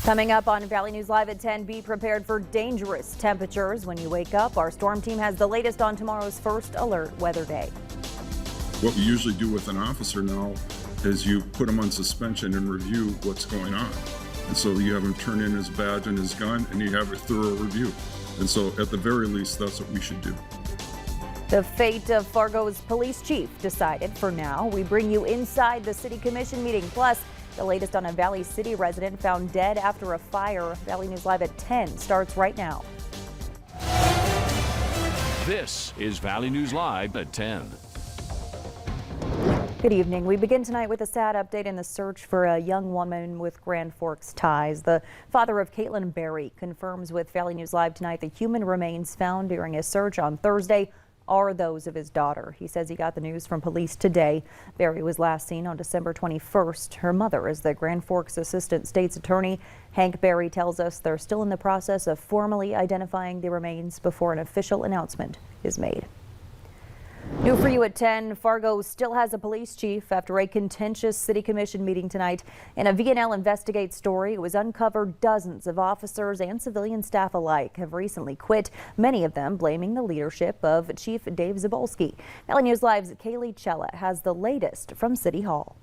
Coming up on Valley News Live at 10, be prepared for dangerous temperatures when you wake up. Our storm team has the latest on tomorrow's first alert weather day. What we usually do with an officer now is you put him on suspension and review what's going on. And so you have him turn in his badge and his gun and you have a thorough review. And so at the very least, that's what we should do. The fate of Fargo's police chief decided for now. We bring you inside the city commission meeting. Plus, the latest on a Valley City resident found dead after a fire. Valley News Live at 10 starts right now. This is Valley News Live at 10. Good evening. We begin tonight with a sad update in the search for a young woman with Grand Forks ties. The father of Caitlin Berry confirms with Valley News Live tonight the human remains found during a search on Thursday are those of his daughter. He says he got the news from police today. Berry was last seen on December 21st. Her mother is the Grand Forks Assistant State's Attorney. Hank Berry tells us they're still in the process of formally identifying the remains before an official announcement is made. New for you at 10, Fargo still has a police chief after a contentious city commission meeting tonight. In a VNL Investigate story, it was uncovered dozens of officers and civilian staff alike have recently quit, many of them blaming the leadership of Chief Dave Zabolski. Valley News Live's Kaylee Chella has the latest from City Hall.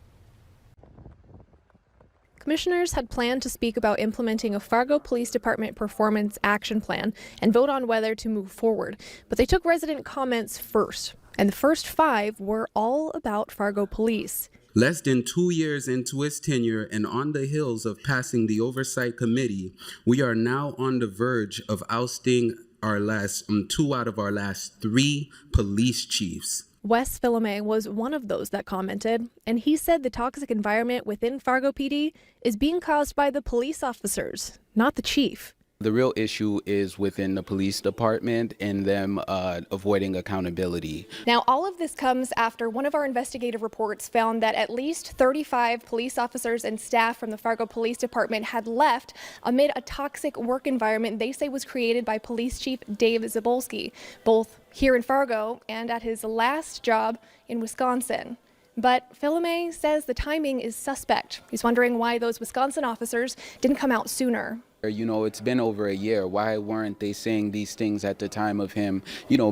Commissioners had planned to speak about implementing a Fargo Police Department performance action plan and vote on whether to move forward, but they took resident comments first. And the first 5 were all about Fargo Police. Less than 2 years into his tenure and on the heels of passing the Oversight Committee, we are now on the verge of ousting our last 2 out of our last 3 police chiefs. Wes Filame was one of those that commented, and he said the toxic environment within Fargo PD is being caused by the police officers, not the chief. The real issue is within the police department and them avoiding accountability. Now, all of this comes after one of our investigative reports found that at least 35 police officers and staff from the Fargo Police Department had left amid a toxic work environment they say was created by Police Chief Dave Zabolski, both here in Fargo and at his last job in Wisconsin. But Filame says the timing is suspect. He's wondering why those Wisconsin officers didn't come out sooner. You know, it's been over a year. Why weren't they saying these things at the time of him,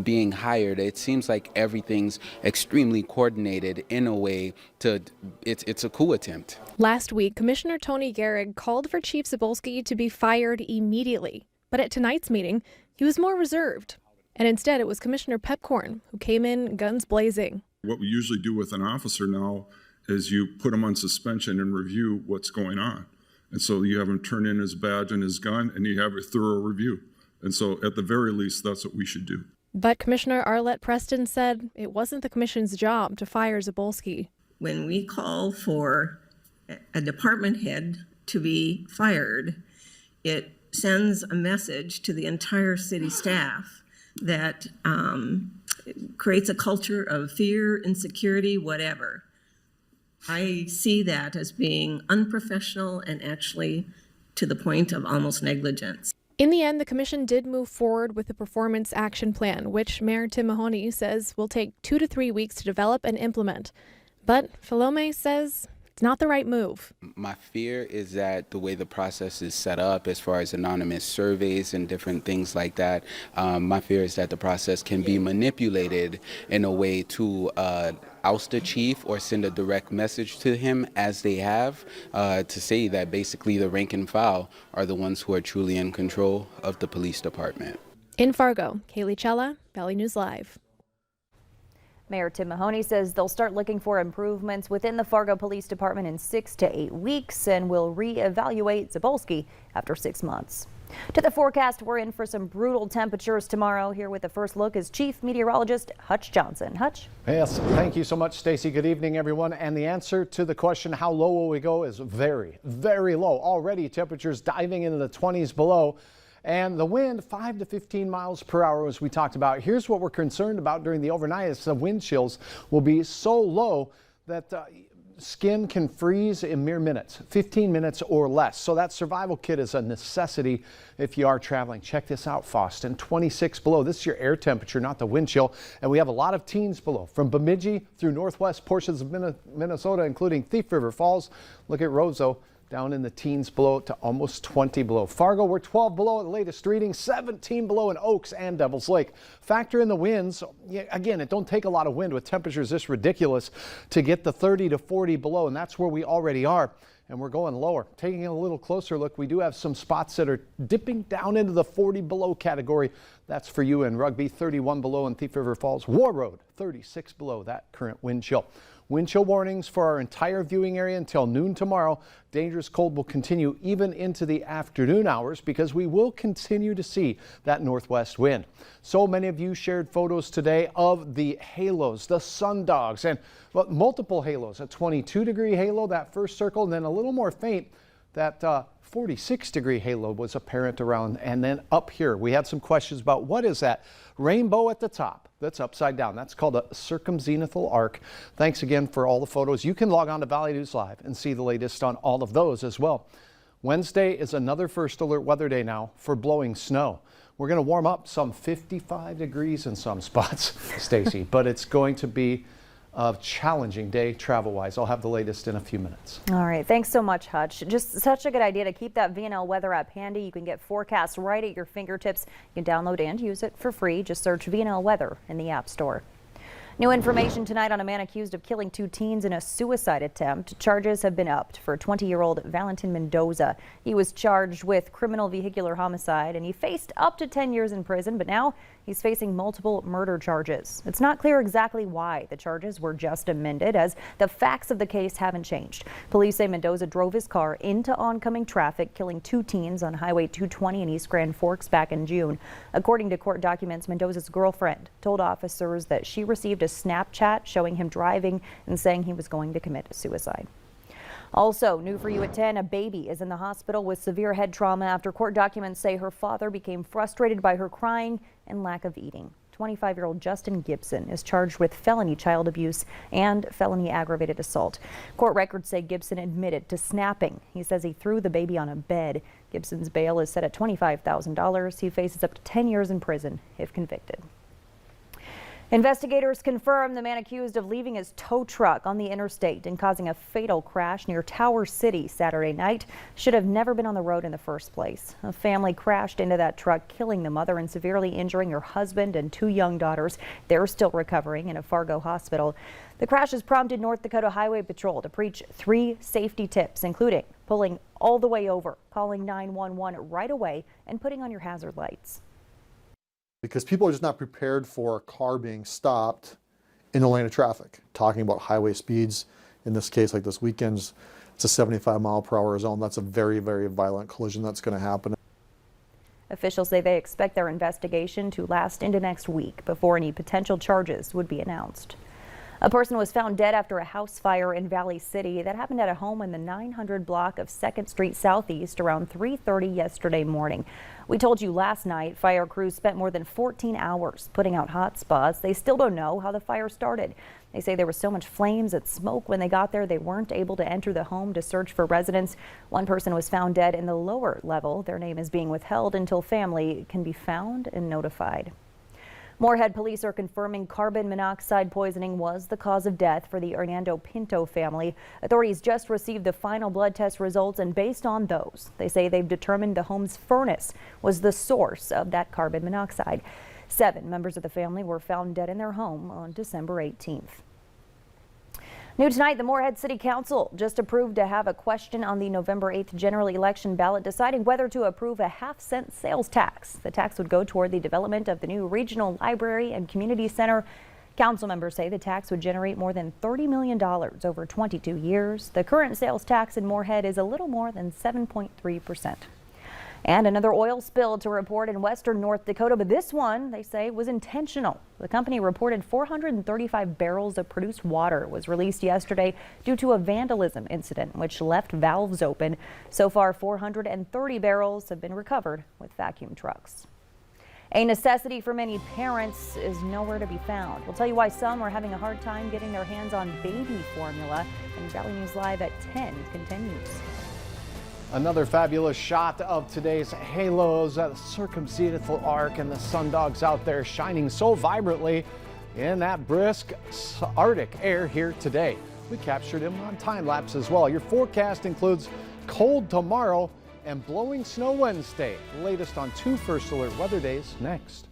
being hired? It seems like everything's extremely coordinated in a way it's a coup attempt. Last week, Commissioner Tony Gehrig called for Chief Zabolski to be fired immediately. But at tonight's meeting, he was more reserved. And instead, it was Commissioner Pepcorn who came in guns blazing. What we usually do with an officer now is you put him on suspension and review what's going on. And so you have him turn in his badge and his gun and you have a thorough review. And so at the very least, that's what we should do. But Commissioner Arlette Preston said it wasn't the commission's job to fire Zabolski. When we call for a department head to be fired, it sends a message to the entire city staff that creates a culture of fear, insecurity, whatever. I see that as being unprofessional and actually to the point of almost negligence. In the end, the commission did move forward with the performance action plan, which Mayor Tim Mahoney says will take 2 to 3 weeks to develop and implement. But Filame says it's not the right move. My fear is that the way the process is set up as far as anonymous surveys and different things like that, my fear is that the process can be manipulated in a way to oust a chief or send a direct message to him, as they have, to say that basically the rank and file are the ones who are truly in control of the police department. In Fargo, Kaylee Chella, Valley News Live. Mayor Tim Mahoney says they'll start looking for improvements within the Fargo Police Department in 6 to 8 weeks and will reevaluate Zabolski after 6 months. To the forecast, we're in for some brutal temperatures tomorrow. Here with the first look is Chief Meteorologist Hutch Johnson. Hutch? Yes, thank you so much, Stacy. Good evening, everyone. And the answer to the question, how low will we go, is very, very low. Already temperatures diving into the 20s below. And the wind 5 to 15 miles per hour, as we talked about. Here's what we're concerned about during the overnight is the wind chills will be so low that skin can freeze in mere minutes, 15 minutes or less. So that survival kit is a necessity if you are traveling. Check this out, Foston, 26 below. This is your air temperature, not the wind chill. And we have a lot of teens below, from Bemidji through northwest portions of Minnesota, including Thief River Falls. Look at Roseau down in the teens below to almost 20 below. Fargo, we're 12 below at the latest reading, 17 below in Oaks and Devils Lake. Factor in the winds. Again, it don't take a lot of wind with temperatures this ridiculous to get the 30 to 40 below, and that's where we already are. And we're going lower. Taking a little closer look, we do have some spots that are dipping down into the 40 below category. That's for you in Rugby, 31 below in Thief River Falls. War Road, 36 below that current wind chill. Wind chill warnings for our entire viewing area until noon tomorrow. Dangerous cold will continue even into the afternoon hours because we will continue to see that northwest wind. So many of you shared photos today of the halos, the sun dogs, and multiple halos. A 22-degree halo, that first circle, and then a little more faint, that 46-degree halo was apparent around. And then up here, we had some questions about what is that rainbow at the top that's upside down. That's called a circumzenithal arc. Thanks again for all the photos. You can log on to Valley News Live and see the latest on all of those as well. Wednesday is another first alert weather day now for blowing snow. We're going to warm up some 55 degrees in some spots, Stacy, but it's going to be a challenging day travel-wise. I'll have the latest in a few minutes. All right, thanks so much, Hutch. Just such a good idea to keep that VNL weather app handy. You can get forecasts right at your fingertips. You can download and use it for free. Just search VNL weather in the App Store. New information tonight on a man accused of killing 2 teens in a suicide attempt. Charges have been upped for 20-year-old Valentine Mendoza. He was charged with criminal vehicular homicide and he faced up to 10 years in prison, but now he's facing multiple murder charges. It's not clear exactly why the charges were just amended, as the facts of the case haven't changed. Police say Mendoza drove his car into oncoming traffic, killing 2 teens on Highway 220 in East Grand Forks back in June. According to court documents, Mendoza's girlfriend told officers that she received a Snapchat showing him driving and saying he was going to commit suicide. Also, new for you at 10, a baby is in the hospital with severe head trauma after court documents say her father became frustrated by her crying and lack of eating. 25-year-old Justin Gibson is charged with felony child abuse and felony aggravated assault. Court records say Gibson admitted to snapping. He says he threw the baby on a bed. Gibson's bail is set at $25,000. He faces up to 10 years in prison if convicted. Investigators confirm the man accused of leaving his tow truck on the interstate and causing a fatal crash near Tower City Saturday night should have never been on the road in the first place. A family crashed into that truck, killing the mother and severely injuring her husband and 2 young daughters. They're still recovering in a Fargo hospital. The crash has prompted North Dakota Highway Patrol to preach 3 safety tips, including pulling all the way over, calling 911 right away, and putting on your hazard lights. Because people are just not prepared for a car being stopped in a lane of traffic. Talking about highway speeds, in this case, like this weekend's, it's a 75-mile-per-hour zone. That's a very, very violent collision that's going to happen. Officials say they expect their investigation to last into next week before any potential charges would be announced. A person was found dead after a house fire in Valley City that happened at a home in the 900 block of 2nd Street Southeast around 3:30 yesterday morning. We told you last night fire crews spent more than 14 hours putting out hot spots. They still don't know how the fire started. They say there was so much flames and smoke when they got there they weren't able to enter the home to search for residents. One person was found dead in the lower level. Their name is being withheld until family can be found and notified. Moorhead police are confirming carbon monoxide poisoning was the cause of death for the Hernando Pinto family. Authorities just received the final blood test results, and based on those, they say they've determined the home's furnace was the source of that carbon monoxide. 7 members of the family were found dead in their home on December 18th. New tonight, the Moorhead City Council just approved to have a question on the November 8th general election ballot deciding whether to approve a half-cent sales tax. The tax would go toward the development of the new regional library and community center. Council members say the tax would generate more than $30 million over 22 years. The current sales tax in Moorhead is a little more than 7.3%. And another oil spill to report in western North Dakota, but this one, they say, was intentional. The company reported 435 barrels of produced water was released yesterday due to a vandalism incident which left valves open. So far, 430 barrels have been recovered with vacuum trucks. A necessity for many parents is nowhere to be found. We'll tell you why some are having a hard time getting their hands on baby formula. And Valley News Live at 10 continues. Another fabulous shot of today's halos, the circumzenithal arc, and the sundogs out there shining so vibrantly in that brisk Arctic air here today. We captured him on time lapse as well. Your forecast includes Cold tomorrow and blowing snow Wednesday. Latest on 2 First Alert weather days next.